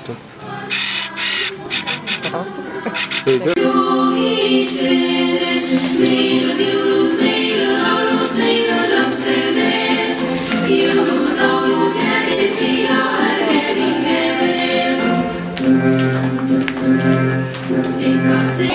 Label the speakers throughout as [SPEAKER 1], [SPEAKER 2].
[SPEAKER 1] vastu.
[SPEAKER 2] Seda vastu.
[SPEAKER 3] Meil on jõulud, meil on laulud, meil on lapsemehed. Jõulud, laulud, jääge siia, ärge minge veel. Kas te...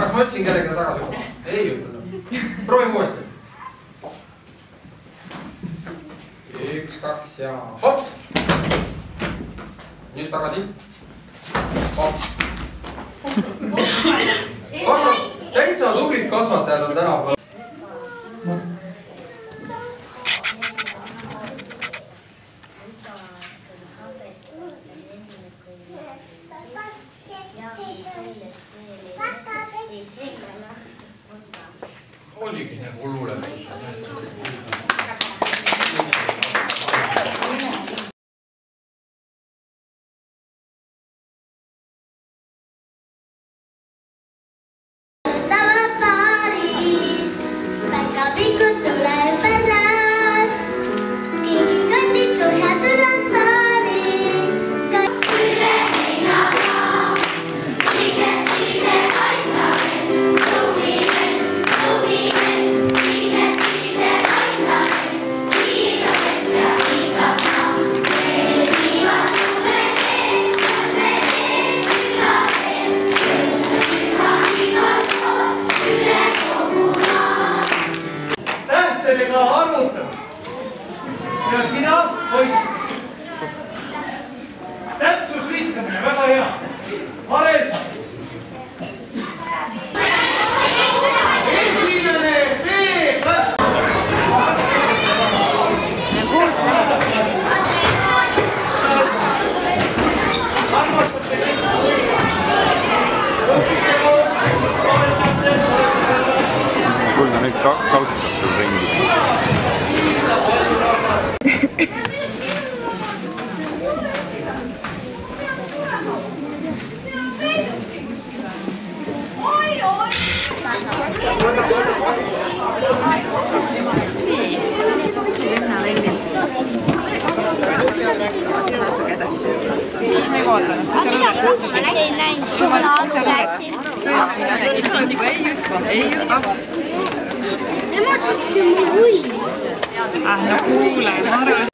[SPEAKER 4] Kas ma ütlesin kellegi tagasi? Ei ütelnud. Proovime uuesti. 1, 2 ja hops! Nüüd tagasi. Hops! Täitsa tublid kasvatajad on täna. Oligi nagu luuletus.
[SPEAKER 5] Arvutamist. Ja sina, poiss. Täpsus viskamine, väga hea. Vales. Esimene B-klass. Armastate kõik. Õpite koos.
[SPEAKER 1] Kuulda nüüd kaudselt seal ringi.
[SPEAKER 2] No kuule, ma arvan.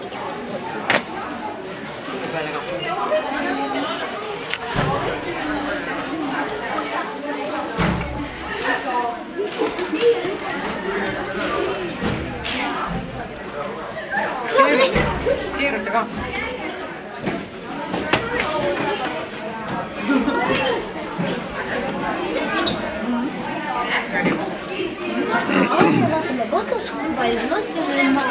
[SPEAKER 2] Keeruta ka.
[SPEAKER 6] Kotus kui palju mõtlesin ma.